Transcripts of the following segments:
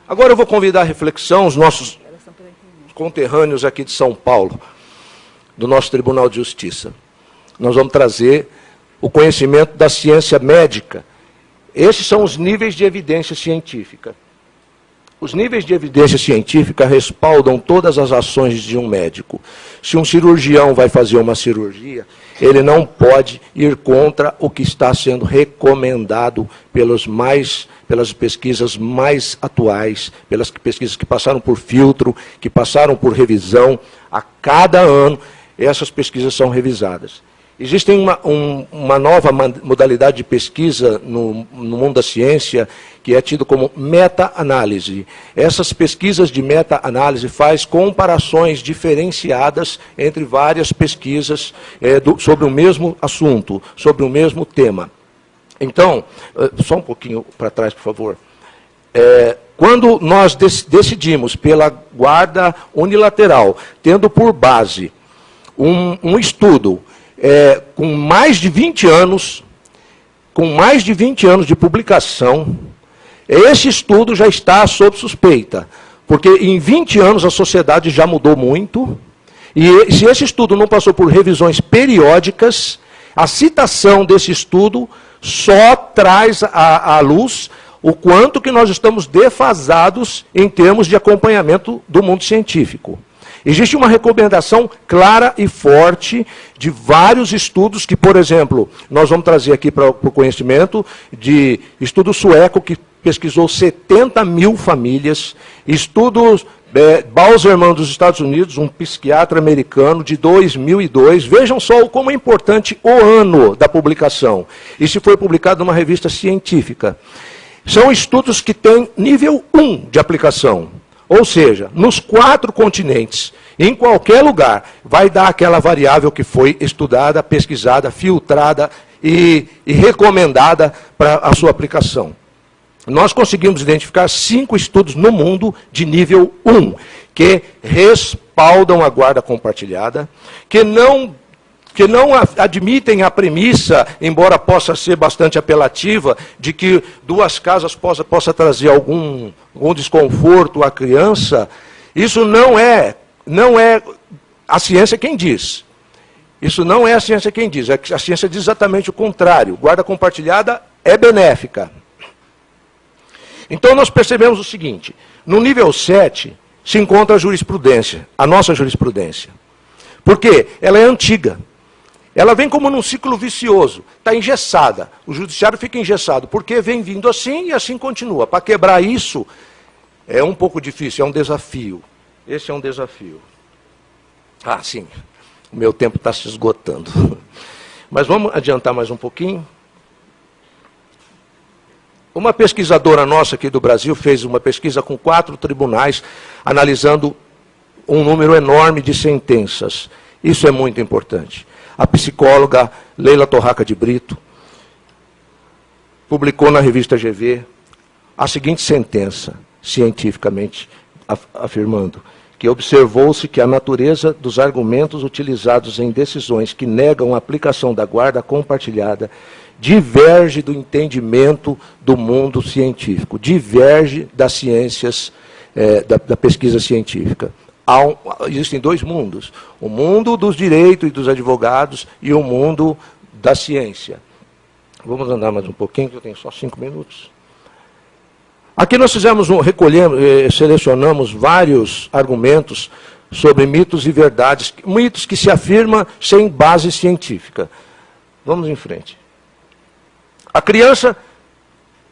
Agora eu vou convidar a reflexão os nossos conterrâneos aqui de São Paulo, do nosso Tribunal de Justiça. Nós vamos trazer o conhecimento da ciência médica. Esses são os níveis de evidência científica. Os níveis de evidência científica respaldam todas as ações de um médico. Se um cirurgião vai fazer uma cirurgia, ele não pode ir contra o que está sendo recomendado pelas pesquisas mais atuais, pelas pesquisas que passaram por filtro, que passaram por revisão. A cada ano, essas pesquisas são revisadas. Existe uma nova modalidade de pesquisa no mundo da ciência, que é tido como meta-análise. Essas pesquisas de meta-análise fazem comparações diferenciadas entre várias pesquisas sobre o mesmo assunto, sobre o mesmo tema. Então, só um pouquinho para trás, por favor. Quando nós decidimos pela guarda unilateral, tendo por base um estudo com mais de 20 anos de publicação, esse estudo já está sob suspeita, porque em 20 anos a sociedade já mudou muito, e se esse estudo não passou por revisões periódicas, a citação desse estudo só traz à luz o quanto que nós estamos defasados em termos de acompanhamento do mundo científico. Existe uma recomendação clara e forte de vários estudos que, por exemplo, nós vamos trazer aqui para o conhecimento de estudo sueco que pesquisou 70 mil famílias, estudos Balzerman dos Estados Unidos, um psiquiatra americano de 2002. Vejam só como é importante o ano da publicação. Isso foi publicado numa revista científica. São estudos que têm nível 1 de aplicação. Ou seja, nos 4 continentes, em qualquer lugar, vai dar aquela variável que foi estudada, pesquisada, filtrada e recomendada para a sua aplicação. Nós conseguimos identificar 5 estudos no mundo de nível 1, que respaldam a guarda compartilhada, que não admitem a premissa, embora possa ser bastante apelativa, de que 2 casas possa trazer algum desconforto à criança. Isso não é a ciência quem diz. Isso não é a ciência quem diz. A ciência diz exatamente o contrário. Guarda compartilhada é benéfica. Então nós percebemos o seguinte: no nível 7 se encontra a jurisprudência, a nossa jurisprudência. Por quê? Ela é antiga. Ela vem como num ciclo vicioso, está engessada. O judiciário fica engessado, porque vem vindo assim e assim continua. Para quebrar isso, é um pouco difícil, é um desafio. Esse é um desafio. Ah, sim, o meu tempo está se esgotando. Mas vamos adiantar mais um pouquinho. Uma pesquisadora nossa aqui do Brasil fez uma pesquisa com 4 tribunais, analisando um número enorme de sentenças. Isso é muito importante. A psicóloga Leila Torraca de Brito publicou na revista GV a seguinte sentença, cientificamente afirmando que observou-se que a natureza dos argumentos utilizados em decisões que negam a aplicação da guarda compartilhada diverge do entendimento do mundo científico, diverge das ciências, da pesquisa científica. Existem 2 mundos, o mundo dos direitos e dos advogados e o mundo da ciência. Vamos andar mais um pouquinho, que eu tenho só 5 minutos. Aqui nós selecionamos vários argumentos sobre mitos e verdades, mitos que se afirmam sem base científica. Vamos em frente.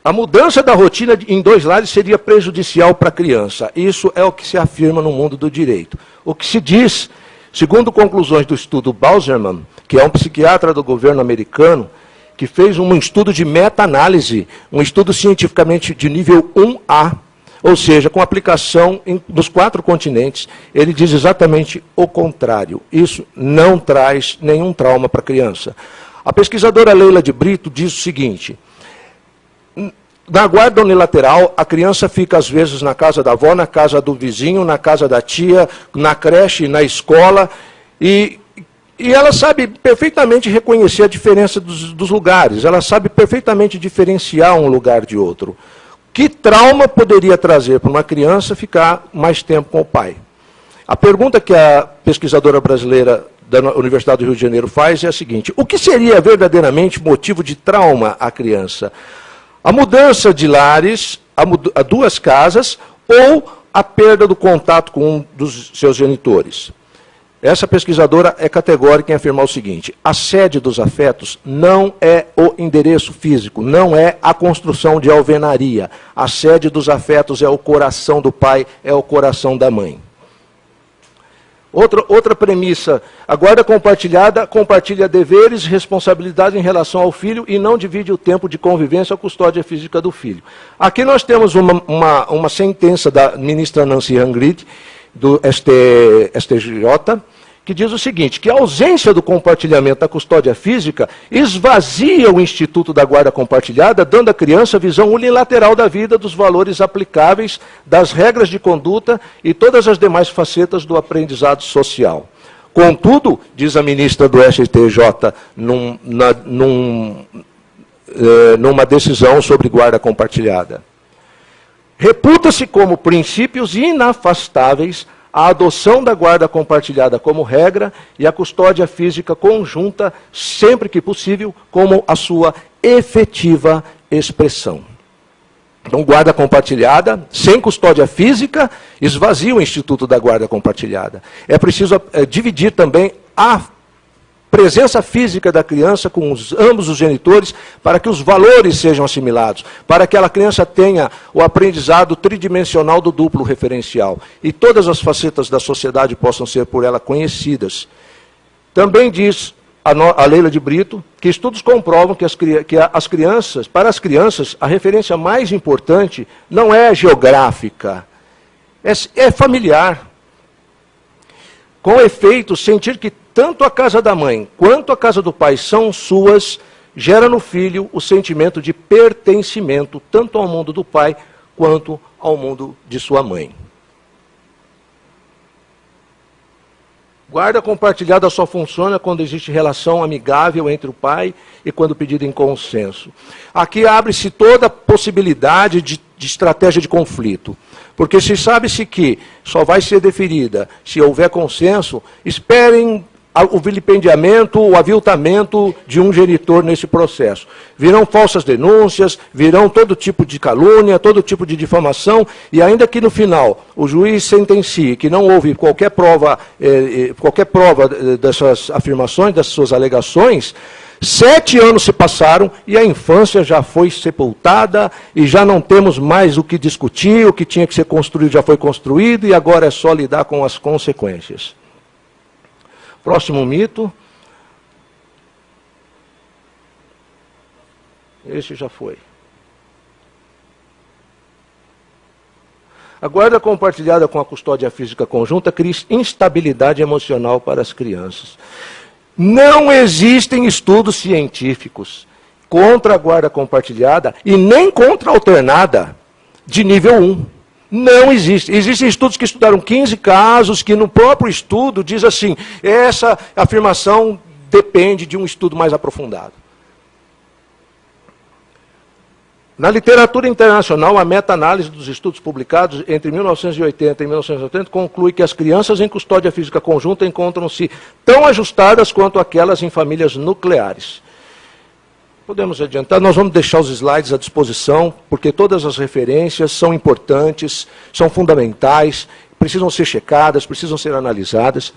A mudança da rotina em 2 lares seria prejudicial para a criança. Isso é o que se afirma no mundo do direito. O que se diz, segundo conclusões do estudo Balzerman, que é um psiquiatra do governo americano, que fez um estudo de meta-análise, um estudo cientificamente de nível 1A, ou seja, com aplicação nos 4 continentes, ele diz exatamente o contrário. Isso não traz nenhum trauma para a criança. A pesquisadora Leila de Brito diz o seguinte: na guarda unilateral, a criança fica, às vezes, na casa da avó, na casa do vizinho, na casa da tia, na creche, na escola, e ela sabe perfeitamente reconhecer a diferença dos lugares, ela sabe perfeitamente diferenciar um lugar de outro. Que trauma poderia trazer para uma criança ficar mais tempo com o pai? A pergunta que a pesquisadora brasileira da Universidade do Rio de Janeiro faz é a seguinte: o que seria verdadeiramente motivo de trauma à criança? A mudança de lares, a duas casas, ou a perda do contato com um dos seus genitores? Essa pesquisadora é categórica em afirmar o seguinte: a sede dos afetos não é o endereço físico, não é a construção de alvenaria. A sede dos afetos é o coração do pai, é o coração da mãe. Outra premissa: a guarda compartilhada compartilha deveres e responsabilidades em relação ao filho e não divide o tempo de convivência ou custódia física do filho. Aqui nós temos uma sentença da ministra Nancy Hangrid, do STJ, que diz o seguinte, que a ausência do compartilhamento da custódia física esvazia o instituto da guarda compartilhada, dando à criança a visão unilateral da vida, dos valores aplicáveis, das regras de conduta e todas as demais facetas do aprendizado social. Contudo, diz a ministra do STJ, numa decisão sobre guarda compartilhada, reputa-se como princípios inafastáveis a adoção da guarda compartilhada como regra e a custódia física conjunta, sempre que possível, como a sua efetiva expressão. Então, guarda compartilhada, sem custódia física, esvazia o instituto da guarda compartilhada. É preciso dividir também a presença física da criança com ambos os genitores, para que os valores sejam assimilados, para que aquela criança tenha o aprendizado tridimensional do duplo referencial, e todas as facetas da sociedade possam ser por ela conhecidas. Também diz a Leila de Brito que estudos comprovam que para as crianças, a referência mais importante não é geográfica, é familiar. Com efeito, sentir que tanto a casa da mãe quanto a casa do pai são suas, gera no filho o sentimento de pertencimento, tanto ao mundo do pai quanto ao mundo de sua mãe. Guarda compartilhada só funciona quando existe relação amigável entre o pai e quando pedida em consenso. Aqui abre-se toda a possibilidade de estratégia de conflito. Porque se sabe-se que só vai ser deferida se houver consenso, esperem o vilipendiamento, o aviltamento de um genitor nesse processo. Virão falsas denúncias, virão todo tipo de calúnia, todo tipo de difamação, e ainda que no final o juiz sentencie que não houve qualquer prova dessas afirmações, dessas suas alegações, 7 anos se passaram e a infância já foi sepultada e já não temos mais o que discutir, o que tinha que ser construído já foi construído e agora é só lidar com as consequências. Próximo mito. Esse já foi. A guarda compartilhada com a custódia física conjunta cria instabilidade emocional para as crianças. Não existem estudos científicos contra a guarda compartilhada e nem contra a alternada de nível 1. Não existe. Existem estudos que estudaram 15 casos, que no próprio estudo diz assim, essa afirmação depende de um estudo mais aprofundado. Na literatura internacional, a meta-análise dos estudos publicados entre 1980 e 1980 conclui que as crianças em custódia física conjunta encontram-se tão ajustadas quanto aquelas em famílias nucleares. Podemos adiantar, nós vamos deixar os slides à disposição, porque todas as referências são importantes, são fundamentais, precisam ser checadas, precisam ser analisadas.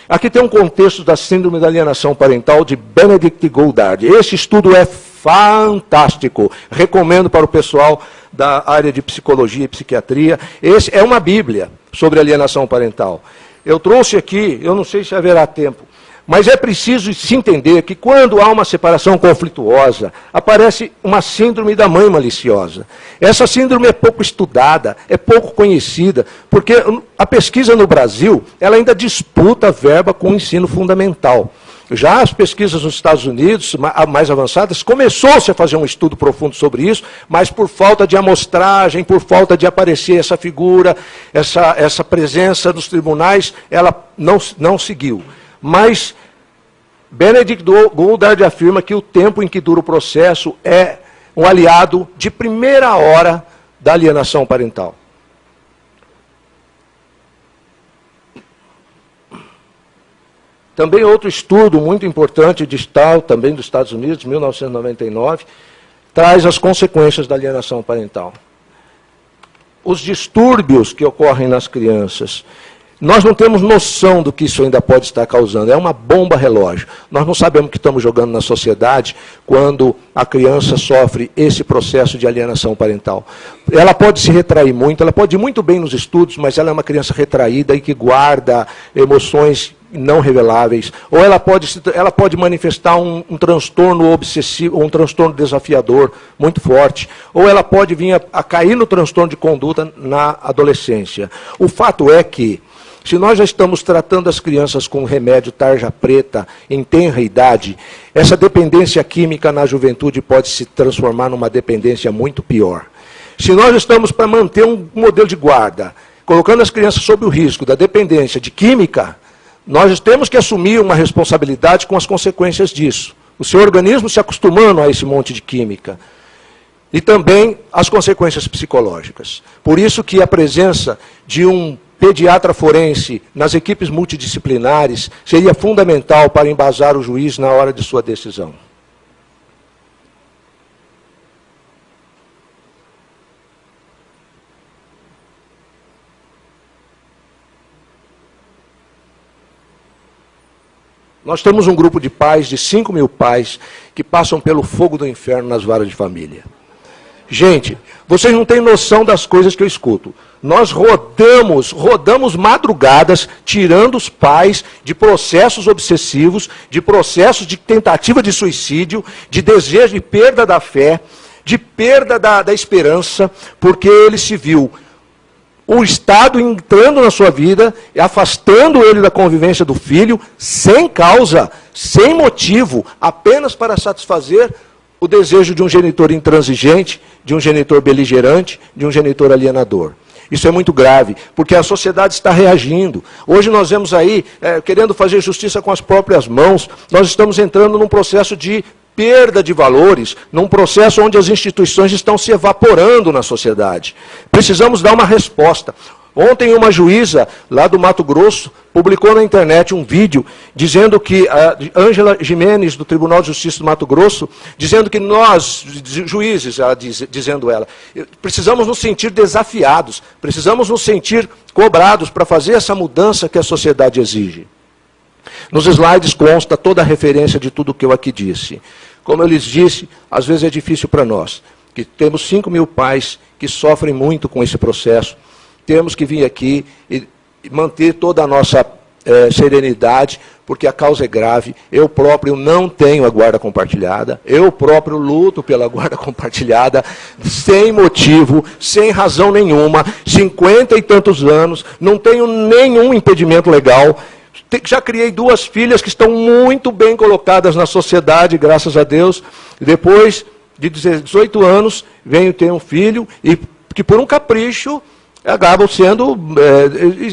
Aqui tem um contexto da síndrome da alienação parental de Benedict Goddard. Esse estudo é fantástico, recomendo para o pessoal da área de psicologia e psiquiatria. Esse é uma bíblia sobre alienação parental. Eu trouxe aqui, eu não sei se haverá tempo, mas é preciso se entender que quando há uma separação conflituosa, aparece uma síndrome da mãe maliciosa. Essa síndrome é pouco estudada, é pouco conhecida, porque a pesquisa no Brasil, ela ainda disputa a verba com o ensino fundamental. Já as pesquisas nos Estados Unidos, mais avançadas, começou-se a fazer um estudo profundo sobre isso, mas por falta de amostragem, por falta de aparecer essa figura, essa presença nos tribunais, ela não seguiu. Mas Benedict Goddard afirma que o tempo em que dura o processo é um aliado de primeira hora da alienação parental. Também outro estudo muito importante de Stahl, também dos Estados Unidos, 1999, traz as consequências da alienação parental. Os distúrbios que ocorrem nas crianças. Nós não temos noção do que isso ainda pode estar causando. É uma bomba relógio. Nós não sabemos o que estamos jogando na sociedade quando a criança sofre esse processo de alienação parental. Ela pode se retrair muito, ela pode ir muito bem nos estudos, mas ela é uma criança retraída e que guarda emoções não reveláveis. Ou ela pode manifestar um transtorno obsessivo, um transtorno desafiador muito forte. Ou ela pode vir a cair no transtorno de conduta na adolescência. O fato é que, se nós já estamos tratando as crianças com remédio tarja preta em tenra idade, essa dependência química na juventude pode se transformar numa dependência muito pior. Se nós estamos para manter um modelo de guarda, colocando as crianças sob o risco da dependência de química, nós temos que assumir uma responsabilidade com as consequências disso. O seu organismo se acostumando a esse monte de química. E também as consequências psicológicas. Por isso que a presença de um pediatra forense nas equipes multidisciplinares seria fundamental para embasar o juiz na hora de sua decisão. Nós temos um grupo de pais, de 5.000 pais, que passam pelo fogo do inferno nas varas de família. Gente, vocês não têm noção das coisas que eu escuto. Nós rodamos madrugadas, tirando os pais de processos obsessivos, de processos de tentativa de suicídio, de desejo de perda da fé, de perda da esperança, porque ele se viu o Estado entrando na sua vida, afastando ele da convivência do filho, sem causa, sem motivo, apenas para satisfazer o desejo de um genitor intransigente, de um genitor beligerante, de um genitor alienador. Isso é muito grave, porque a sociedade está reagindo. Hoje nós vemos aí, querendo fazer justiça com as próprias mãos, nós estamos entrando num processo de perda de valores, num processo onde as instituições estão se evaporando na sociedade. Precisamos dar uma resposta. Ontem uma juíza lá do Mato Grosso publicou na internet um vídeo dizendo que, Ângela Jimenez, do Tribunal de Justiça do Mato Grosso, dizendo que nós, juízes, dizendo ela, precisamos nos sentir desafiados, precisamos nos sentir cobrados para fazer essa mudança que a sociedade exige. Nos slides consta toda a referência de tudo o que eu aqui disse. Como eu lhes disse, às vezes é difícil para nós, que temos 5.000 pais que sofrem muito com esse processo. Temos que vir aqui e manter toda a nossa serenidade, porque a causa é grave. Eu próprio não tenho a guarda compartilhada, eu próprio luto pela guarda compartilhada, sem motivo, sem razão nenhuma, 50 e tantos anos, não tenho nenhum impedimento legal. Já criei 2 filhas que estão muito bem colocadas na sociedade, graças a Deus. Depois de 18 anos, venho ter um filho, e que por um capricho acabam sendo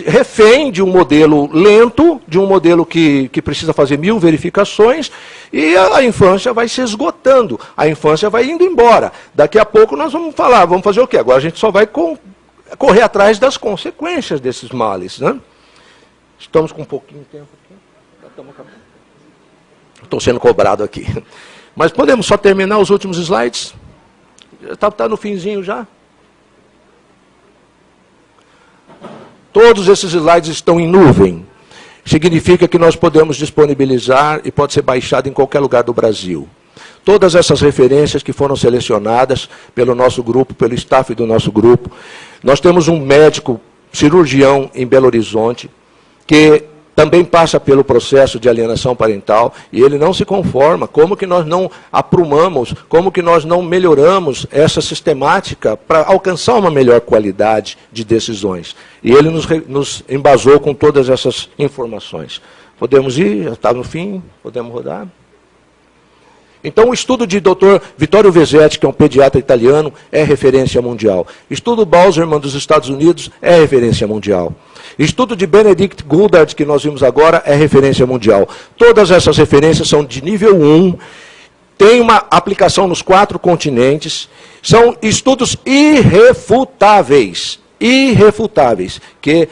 refém de um modelo lento, de um modelo que precisa fazer 1000 verificações, e a infância vai se esgotando, a infância vai indo embora. Daqui a pouco nós vamos falar, vamos fazer o quê? Agora a gente só vai correr atrás das consequências desses males, né? Estamos com um pouquinho de tempo aqui. Estou sendo cobrado aqui. Mas podemos só terminar os últimos slides? Está no finzinho já? Todos esses slides estão em nuvem. Significa que nós podemos disponibilizar e pode ser baixado em qualquer lugar do Brasil. Todas essas referências que foram selecionadas pelo nosso grupo, pelo staff do nosso grupo. Nós temos um médico cirurgião em Belo Horizonte, que também passa pelo processo de alienação parental, e ele não se conforma. Como que nós não aprumamos, como que nós não melhoramos essa sistemática para alcançar uma melhor qualidade de decisões? E ele nos embasou com todas essas informações. Podemos ir? Já está no fim? Podemos rodar? Então, o estudo de Dr. Vittorio Vesetti, que é um pediatra italiano, é referência mundial. Estudo Balzerman dos Estados Unidos é referência mundial. Estudo de Benedict Goddard, que nós vimos agora, é referência mundial. Todas essas referências são de nível 1, tem uma aplicação nos 4 continentes, são estudos irrefutáveis, que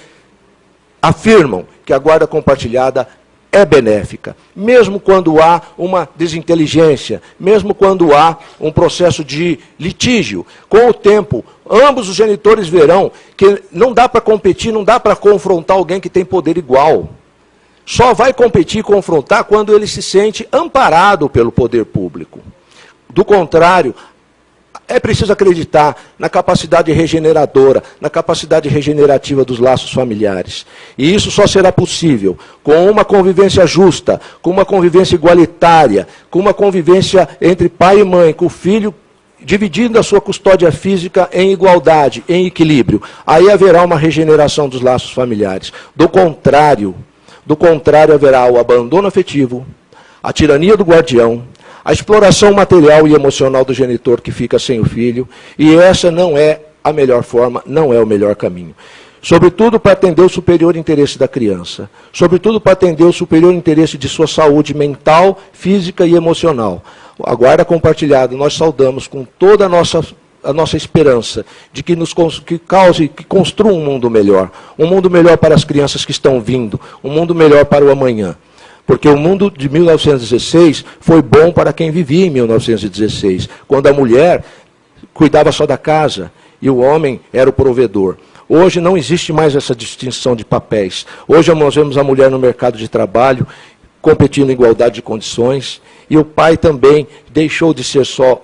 afirmam que a guarda compartilhada é benéfica, mesmo quando há uma desinteligência, mesmo quando há um processo de litígio. Com o tempo, ambos os genitores verão que não dá para competir, não dá para confrontar alguém que tem poder igual. Só vai competir e confrontar quando ele se sente amparado pelo poder público. Do contrário, é preciso acreditar na capacidade regeneradora, na capacidade regenerativa dos laços familiares. E isso só será possível com uma convivência justa, com uma convivência igualitária, com uma convivência entre pai e mãe, com o filho dividindo a sua custódia física em igualdade, em equilíbrio. Aí haverá uma regeneração dos laços familiares. Do contrário, haverá o abandono afetivo, a tirania do guardião, a exploração material e emocional do genitor que fica sem o filho, e essa não é a melhor forma, não é o melhor caminho. Sobretudo para atender o superior interesse da criança, sobretudo para atender o superior interesse de sua saúde mental, física e emocional. A guarda compartilhada, nós saudamos com toda a nossa esperança de que que construa um mundo melhor para as crianças que estão vindo, um mundo melhor para o amanhã. Porque o mundo de 1916 foi bom para quem vivia em 1916, quando a mulher cuidava só da casa e o homem era o provedor. Hoje não existe mais essa distinção de papéis. Hoje nós vemos a mulher no mercado de trabalho competindo em igualdade de condições, e o pai também deixou de ser só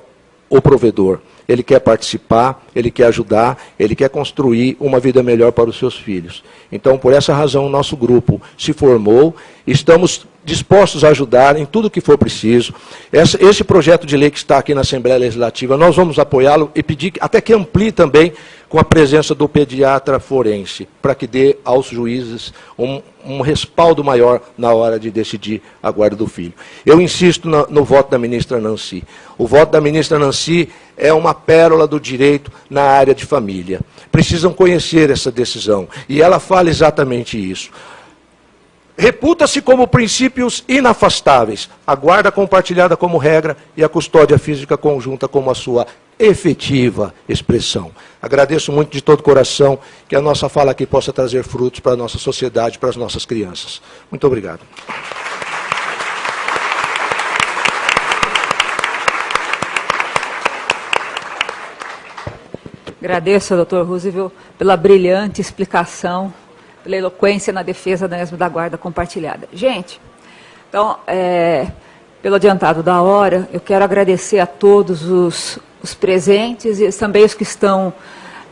o provedor. Ele quer participar, ele quer ajudar, ele quer construir uma vida melhor para os seus filhos. Então, por essa razão, o nosso grupo se formou, estamos dispostos a ajudar em tudo o que for preciso. Esse projeto de lei que está aqui na Assembleia Legislativa, nós vamos apoiá-lo e pedir até que amplie também com a presença do pediatra forense, para que dê aos juízes um respaldo maior na hora de decidir a guarda do filho. Eu insisto no voto da ministra Nancy. O voto da ministra Nancy é uma pérola do direito na área de família. Precisam conhecer essa decisão. E ela fala exatamente isso. Reputa-se como princípios inafastáveis a guarda compartilhada como regra e a custódia física conjunta como a sua efetiva expressão. Agradeço muito de todo o coração que a nossa fala aqui possa trazer frutos para a nossa sociedade, para as nossas crianças. Muito obrigado. Agradeço ao Dr. Roosevelt pela brilhante explicação, pela eloquência na defesa mesmo da guarda compartilhada. Gente, então, pelo adiantado da hora, eu quero agradecer a todos os presentes e também os que estão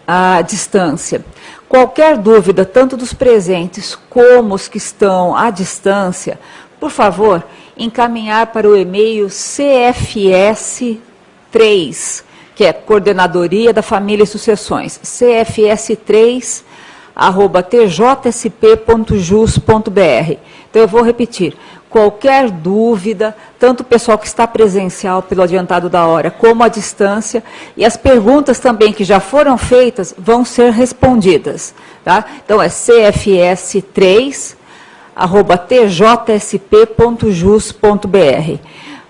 à distância. Qualquer dúvida, tanto dos presentes como os que estão à distância, por favor, encaminhar para o e-mail CFS3, que é Coordenadoria da Família e Sucessões, cfs3@tjsp.jus.br. Então, eu vou repetir. Qualquer dúvida, tanto o pessoal que está presencial pelo adiantado da hora, como à distância, e as perguntas também que já foram feitas vão ser respondidas. Tá? Então, é cfs3@tjsp.jus.br.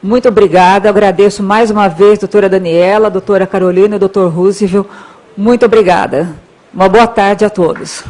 Muito obrigada, agradeço mais uma vez, doutora Daniela, doutora Carolina e doutor Roosevelt. Muito obrigada. Uma boa tarde a todos.